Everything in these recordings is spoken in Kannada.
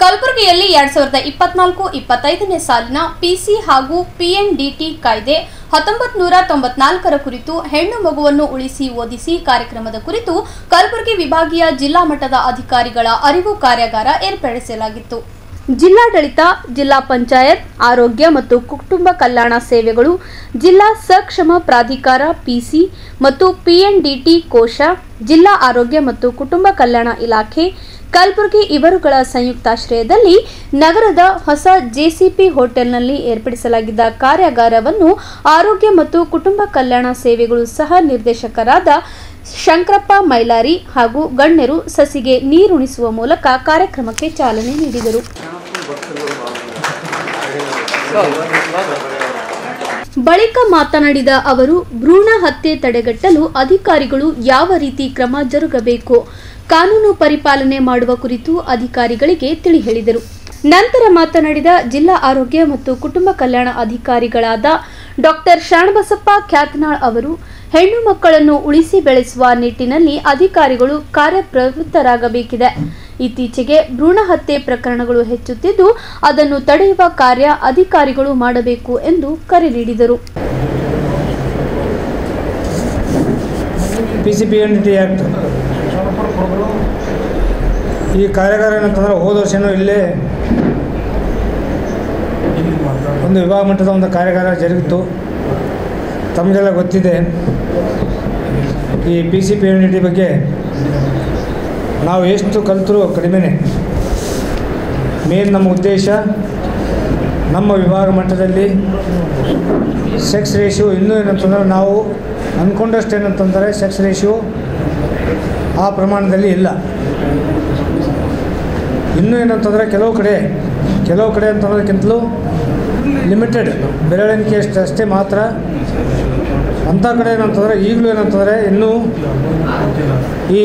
ಕಲಬುರಗಿಯಲ್ಲಿ 2024-25ನೇ ಸಾಲಿನ ಪಿಸಿ ಹಾಗೂ ಪಿಎನ್ಡಿಟಿ ಕಾಯ್ದೆ 1994ರ ಕುರಿತು ಹೆಣ್ಣು ಮಗುವನ್ನು ಉಳಿಸಿ ಓದಿಸಿ ಕಾರ್ಯಕ್ರಮದ ಕುರಿತು ಕಲಬುರಗಿ ವಿಭಾಗೀಯ ಜಿಲ್ಲಾ ಮಟ್ಟದ ಅಧಿಕಾರಿಗಳ ಅರಿವು ಕಾರ್ಯಾಗಾರ ಏರ್ಪಡಿಸಲಾಗಿತ್ತು. ಜಿಲ್ಲಾಡಳಿತ, ಜಿಲ್ಲಾ ಪಂಚಾಯತ್, ಆರೋಗ್ಯ ಮತ್ತು ಕುಟುಂಬ ಕಲ್ಯಾಣ ಸೇವೆಗಳು, ಜಿಲ್ಲಾ ಸಕ್ಷಮ ಪ್ರಾಧಿಕಾರ ಪಿಸಿ ಮತ್ತು ಪಿಎನ್ಡಿಟಿ ಕೋಶ, ಜಿಲ್ಲಾ ಆರೋಗ್ಯ ಮತ್ತು ಕುಟುಂಬ ಕಲ್ಯಾಣ ಇಲಾಖೆ ಕಲಬುರಗಿ ಇವರುಗಳ ಸಂಯುಕ್ತಾಶ್ರಯದಲ್ಲಿ ನಗರದ ಹೊಸ ಜೆಸಿಪಿ ಹೋಟೆಲ್ನಲ್ಲಿ ಏರ್ಪಡಿಸಲಾಗಿದ್ದ ಕಾರ್ಯಾಗಾರವನ್ನು ಆರೋಗ್ಯ ಮತ್ತು ಕುಟುಂಬ ಕಲ್ಯಾಣ ಸೇವೆಗಳು ಸಹ ನಿರ್ದೇಶಕರಾದ ಶಂಕರಪ್ಪ ಮೈಲಾರಿ ಹಾಗೂ ಗಣ್ಯರು ಸಸಿಗೆ ನೀರುಣಿಸುವ ಮೂಲಕ ಕಾರ್ಯಕ್ರಮಕ್ಕೆ ಚಾಲನೆ ನೀಡಿದರು. ಬಳಿಕ ಮಾತನಾಡಿದ ಅವರು, ಭ್ರೂಣ ಹತ್ಯೆ ತಡೆಗಟ್ಟಲು ಅಧಿಕಾರಿಗಳು ಯಾವ ರೀತಿ ಕ್ರಮ ಜರುಗಬೇಕು, ಕಾನೂನು ಪರಿಪಾಲನೆ ಮಾಡುವ ಕುರಿತು ಅಧಿಕಾರಿಗಳಿಗೆ ತಿಳಿ ಹೇಳಿದರು. ನಂತರ ಮಾತನಾಡಿದ ಜಿಲ್ಲಾ ಆರೋಗ್ಯ ಮತ್ತು ಕುಟುಂಬ ಕಲ್ಯಾಣ ಅಧಿಕಾರಿಗಳಾದ ಡಾಕ್ಟರ್ ಶರಣಬಸಪ್ಪ ಖ್ಯಾತನಾಳ್ ಅವರು, ಹೆಣ್ಣು ಮಕ್ಕಳನ್ನು ಉಳಿಸಿ ಬೆಳೆಸುವ ನಿಟ್ಟಿನಲ್ಲಿ ಅಧಿಕಾರಿಗಳು ಕಾರ್ಯಪ್ರವೃತ್ತರಾಗಬೇಕಿದೆ. ಇತ್ತೀಚೆಗೆ ಭ್ರೂಣ ಹತ್ಯೆ ಪ್ರಕರಣಗಳು ಹೆಚ್ಚುತ್ತಿದ್ದು, ಅದನ್ನು ತಡೆಯುವ ಕಾರ್ಯ ಅಧಿಕಾರಿಗಳು ಮಾಡಬೇಕು ಎಂದು ಕರೆ ನೀಡಿದರು. PCPNDT ಆ್ಯಕ್ಟ್ ಈ ಕಾರ್ಯಾಗಾರ ಏನಂತಂದ್ರೆ ಹೋದ ವರ್ಷವೂ ಇಲ್ಲೇ ಒಂದು ವಿಭಾಗ ಮಟ್ಟದ ಒಂದು ಕಾರ್ಯಾಗಾರ ಜರುಗಿತ್ತು. ತಮಗೆಲ್ಲ ಗೊತ್ತಿದೆ, ಈ PCPNDT ಬಗ್ಗೆ ನಾವು ಎಷ್ಟು ಕಲಿತರೂ ಕಡಿಮೆನೇ. ಮೇನ್ ನಮ್ಮ ಉದ್ದೇಶ, ನಮ್ಮ ವಿಭಾಗ ಮಟ್ಟದಲ್ಲಿ ಸೆಕ್ಸ್ ರೇಷಿಯೋ ಇನ್ನೂ ಏನಂತಂದ್ರೆ ನಾವು ಅಂದ್ಕೊಂಡಷ್ಟು ಏನಂತಂದರೆ ಸೆಕ್ಸ್ ರೇಷಿಯೋ ಆ ಪ್ರಮಾಣದಲ್ಲಿ ಇಲ್ಲ. ಇನ್ನೂ ಏನಂತಂದರೆ ಕೆಲವು ಕಡೆ ಅಂತಂದ್ರಕ್ಕಿಂತಲೂ ಲಿಮಿಟೆಡ್ ಬೆರಳೆಣಿಕೆ ಅಷ್ಟೇ ಮಾತ್ರ. ಅಂಥ ಕಡೆ ಏನಂತಂದರೆ ಈಗಲೂ ಏನಂತಂದರೆ ಇನ್ನೂ ಈ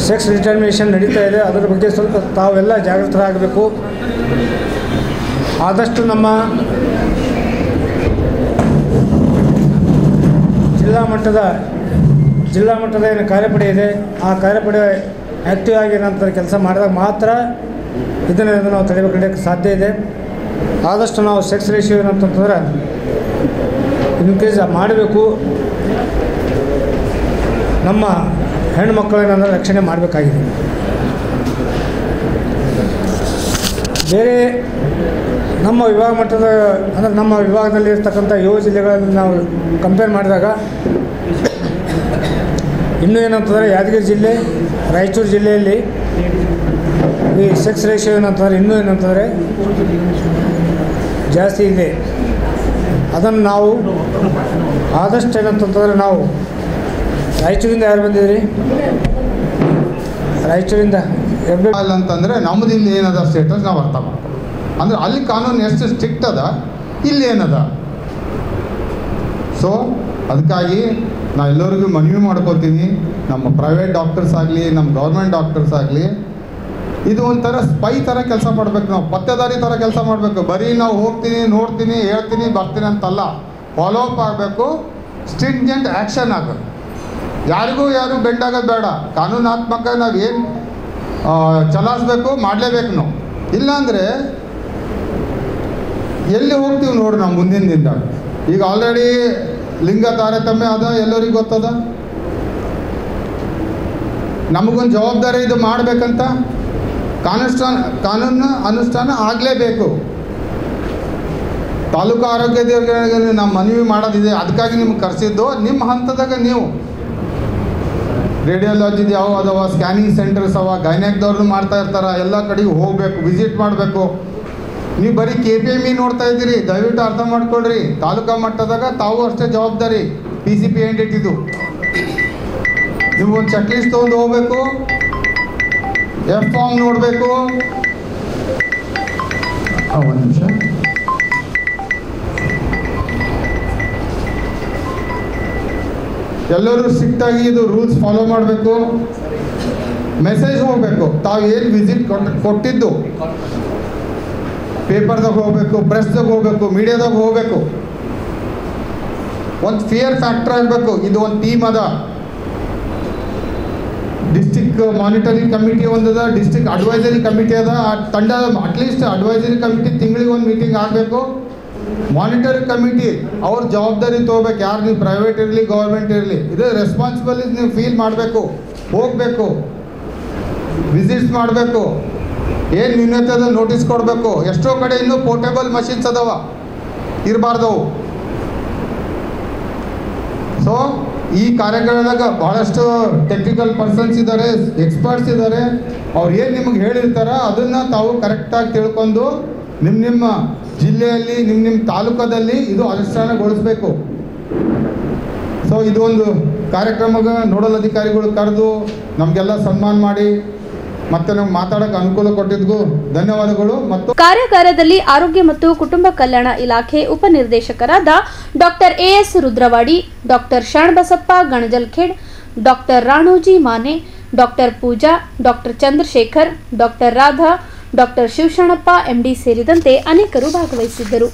ಸೆಕ್ಸ್ ಡಿಟರ್ಮಿನೇಷನ್ ನಡೀತಾ ಇದೆ. ಅದರ ಬಗ್ಗೆ ಸ್ವಲ್ಪ ತಾವೆಲ್ಲ ಜಾಗೃತರಾಗಬೇಕು. ಆದಷ್ಟು ನಮ್ಮ ಜಿಲ್ಲಾ ಮಟ್ಟದ ಏನು ಕಾರ್ಯಪಡೆ ಇದೆ, ಆ ಕಾರ್ಯಪಡೆ ಆ್ಯಕ್ಟಿವ್ ಆಗಿ ಏನಂತಾರೆ ಕೆಲಸ ಮಾಡಿದಾಗ ಮಾತ್ರ ಇದನ್ನು ನಾವು ತಡೆಗಟ್ಟಕ್ಕೆ ಸಾಧ್ಯ ಇದೆ. ಆದಷ್ಟು ನಾವು ಸೆಕ್ಸ್ ರೇಷಿಯೋ ಏನಂತಂದ್ರೆ ಇನ್ಕ್ರೀಸ್ ಮಾಡಬೇಕು. ನಮ್ಮ ಹೆಣ್ಣು ಮಕ್ಕಳೇನಂದ್ರೆ ರಕ್ಷಣೆ ಮಾಡಬೇಕಾಗಿದೆ. ಬೇರೆ ನಮ್ಮ ವಿಭಾಗ ಮಟ್ಟದ ಅಂದರೆ ನಮ್ಮ ವಿಭಾಗದಲ್ಲಿ ಇರ್ತಕ್ಕಂಥ 7 ಜಿಲ್ಲೆಗಳನ್ನು ನಾವು ಕಂಪೇರ್ ಮಾಡಿದಾಗ ಇನ್ನೂ ಏನಂತಂದರೆ ಯಾದಗಿರಿ ಜಿಲ್ಲೆ, ರಾಯಚೂರು ಜಿಲ್ಲೆಯಲ್ಲಿ ಈ ಸೆಕ್ಸ್ ರೇಷಿಯೋ ಏನಂತಂದರೆ ಇನ್ನೂ ಏನಂತಂದರೆ ಜಾಸ್ತಿ ಇದೆ. ಅದನ್ನು ನಾವು ಆದಷ್ಟು ಏನಂತಂತಂದರೆ ನಾವು ರಾಯಚೂರಿಂದ ಯಾರು ಬಂದಿದ್ರಿ? ರಾಯಚೂರಿಂದ ಅಂತಂದರೆ ನಮ್ಮದಿಂದ ಏನದ ಸ್ಟೇಟಸ್ ನಾವು ಅರ್ಥ ಮಾಡ್ತೀವಿ. ಅಂದರೆ ಅಲ್ಲಿ ಕಾನೂನು ಎಷ್ಟು ಸ್ಟ್ರಿಕ್ಟ್ ಅದ, ಇಲ್ಲಿ ಏನದ. ಸೊ ಅದಕ್ಕಾಗಿ ನಾನು ಎಲ್ಲರಿಗೂ ಮನವಿ ಮಾಡ್ಕೋತೀನಿ, ನಮ್ಮ ಪ್ರೈವೇಟ್ ಡಾಕ್ಟರ್ಸ್ ಆಗಲಿ, ನಮ್ಮ ಗೌರ್ಮೆಂಟ್ ಡಾಕ್ಟರ್ಸ್ ಆಗಲಿ, ಇದು ಒಂಥರ ಸ್ಪೈ ಥರ ಕೆಲಸ ಮಾಡಬೇಕು. ನಾವು ಪತ್ತೆದಾರಿ ಥರ ಕೆಲಸ ಮಾಡಬೇಕು. ಬರೀ ನಾವು ಹೋಗ್ತೀನಿ, ನೋಡ್ತೀನಿ, ಹೇಳ್ತೀನಿ, ಬರ್ತೀನಿ ಅಂತಲ್ಲ, ಫಾಲೋ ಅಪ್ ಆಗಬೇಕು. ಸ್ಟ್ರಿಂಜೆಂಟ್ ಆ್ಯಕ್ಷನ್ ಆಗಬೇಕು. ಯಾರಿಗೂ ಬೆಂಡ್ ಆಗೋದು ಬೇಡ. ಕಾನೂನಾತ್ಮಕ ನಾವು ಏನು ಚಲಾಯಿಸ್ಬೇಕು, ಮಾಡಲೇಬೇಕು ನಾವು. ಇಲ್ಲಾಂದರೆ ಎಲ್ಲಿ ಹೋಗ್ತೀವಿ ನೋಡಿ ನಾವು ಮುಂದಿನ ದಿನದಾಗ. ಈಗ ಆಲ್ರೆಡಿ ಲಿಂಗ ತಾರತಮ್ಯ ಅದ, ಎಲ್ಲರಿಗೂ ಗೊತ್ತದ. ನಮಗೊಂದು ಜವಾಬ್ದಾರಿ ಇದು ಮಾಡಬೇಕಂತ. ಕಾನೂನು ಅನುಷ್ಠಾನ ಆಗಲೇಬೇಕು. ತಾಲೂಕು ಆರೋಗ್ಯದ ನಾವು ಮನವಿ ಮಾಡೋದಿದೆ. ಅದಕ್ಕಾಗಿ ನಿಮ್ಗೆ ಕರೆಸಿದ್ದು. ನಿಮ್ಮ ಹಂತದಾಗ ನೀವು ರೇಡಿಯಾಲಜಿದು ಯಾವ ಅದಾವ, ಸ್ಕ್ಯಾನಿಂಗ್ ಸೆಂಟರ್ಸ್ ಅವ, ಗೈನೆಕ್ದವ್ರದ್ದು ಮಾಡ್ತಾ ಇರ್ತಾರೆ. ಎಲ್ಲ ಕಡೆಗೂ ಹೋಗಬೇಕು, ವಿಸಿಟ್ ಮಾಡಬೇಕು. ನೀವು ಬರೀ KPME ನೋಡ್ತಾ ಇದ್ದೀರಿ, ದಯವಿಟ್ಟು ಅರ್ಥ ಮಾಡ್ಕೊಳ್ರಿ. ತಾಲೂಕಾ ಮಟ್ಟದಾಗ ತಾವು ಅಷ್ಟೇ ಜವಾಬ್ದಾರಿ. PCPNDTದು ನೀವು ಒಂದು ಚೆಕ್ ಲಿಸ್ಟ್ ತೊಗೊಂಡು ಹೋಗಬೇಕು, F ಫಾರ್ಮ್ ನೋಡಬೇಕು. ಒಂದು ನಿಮಿಷ. ಎಲ್ಲರೂ ಸ್ಟ್ರಿಕ್ಟಾಗಿ ಇದು ರೂಲ್ಸ್ ಫಾಲೋ ಮಾಡಬೇಕು. ಮೆಸೇಜ್ ಹೋಗಬೇಕು, ತಾವು ಏನು ವಿಸಿಟ್ ಕೊಟ್ಟಿದ್ದು ಪೇಪರ್ದಾಗ ಹೋಗಬೇಕು, ಪ್ರೆಸ್ದಾಗ ಹೋಗಬೇಕು, ಮೀಡಿಯಾದಾಗ ಹೋಗಬೇಕು. ಒಂದು ಫಿಯರ್ ಫ್ಯಾಕ್ಟರ್ ಆಗಬೇಕು. ಇದು ಒಂದು ಟೀಮ್ ಅದ. ಡಿಸ್ಟಿಕ್ ಮಾನಿಟರಿಂಗ್ ಕಮಿಟಿ ಒಂದದ, ಡಿಸ್ಟಿಕ್ ಅಡ್ವೈಸರಿ ಕಮಿಟಿ ಅದ. ಆ ತಂಡ ಅಟ್ಲೀಸ್ಟ್ ಅಡ್ವೈಸರಿ ಕಮಿಟಿ ತಿಂಗಳಿಗೆ ಒಂದು ಮೀಟಿಂಗ್ ಆಗಬೇಕು. ಮಾನಿಟರಿಂಗ್ ಕಮಿಟಿ ಅವ್ರ ಜವಾಬ್ದಾರಿ ತೊಗೋಬೇಕು. ಯಾರು ನೀವು ಪ್ರೈವೇಟ್ ಇರಲಿ ಗೌರ್ಮೆಂಟ್ ಇರಲಿ, ಇದು ರೆಸ್ಪಾನ್ಸಿಬಲ್ ನೀವು ಫೀಲ್ ಮಾಡಬೇಕು, ಹೋಗಬೇಕು, ವಿಸಿಟ್ಸ್ ಮಾಡಬೇಕು, ಏನು ನ್ಯೂನತೆ ಅದ ನೋಟಿಸ್ ಕೊಡಬೇಕು. ಎಷ್ಟೋ ಕಡೆ ಇನ್ನೂ ಪೋರ್ಟೇಬಲ್ ಮಷಿನ್ಸ್ ಅದಾವ, ಇರಬಾರ್ದವು. ಸೊ ಈ ಕಾರ್ಯಕ್ರಮದಾಗ ಭಾಳಷ್ಟು ಟೆಕ್ನಿಕಲ್ ಪರ್ಸನ್ಸ್ ಇದ್ದಾರೆ, ಎಕ್ಸ್ಪರ್ಟ್ಸ್ ಇದ್ದಾರೆ. ಅವ್ರು ಏನು ನಿಮಗೆ ಹೇಳಿರ್ತಾರ ಅದನ್ನು ತಾವು ಕರೆಕ್ಟಾಗಿ ತಿಳ್ಕೊಂಡು ನಿಮ್ಮ ಜಿಲ್ಲೆಯಲ್ಲಿ ನಿಮ್ಮ ತಾಲೂಕದಲ್ಲಿ ಇದು ಅನುಷ್ಠಾನಗೊಳಿಸಬೇಕು. ಸೊ ಇದು ಒಂದು ಕಾರ್ಯಕ್ರಮಕ್ಕೆ ನೋಡಲ್ ಅಧಿಕಾರಿಗಳು ಕರೆದು ನಮಗೆಲ್ಲ ಸನ್ಮಾನ ಮಾಡಿ ಮತ್ತೆ ನಮ್ಗೆ ಮಾತಾಡೋಕೆ ಅನುಕೂಲ ಕೊಟ್ಟಿದ್ದಕ್ಕೂ ಧನ್ಯವಾದಗಳು. ಮತ್ತು ಕಾರ್ಯಾಗಾರದಲ್ಲಿ ಆರೋಗ್ಯ ಮತ್ತು ಕುಟುಂಬ ಕಲ್ಯಾಣ ಇಲಾಖೆ ಉಪನಿರ್ದೇಶಕರಾದ doctor AS Rudrawadi, doctor Sharanabasappa Ganajalkhed, doctor Ranoji Mane, doctor Pooja, doctor Chandrashekar, doctor Radha, doctor Shivasharanappa MD ಸೇರಿದಂತೆ ಅನೇಕರು ಭಾಗವಹಿಸಿದ್ದರು.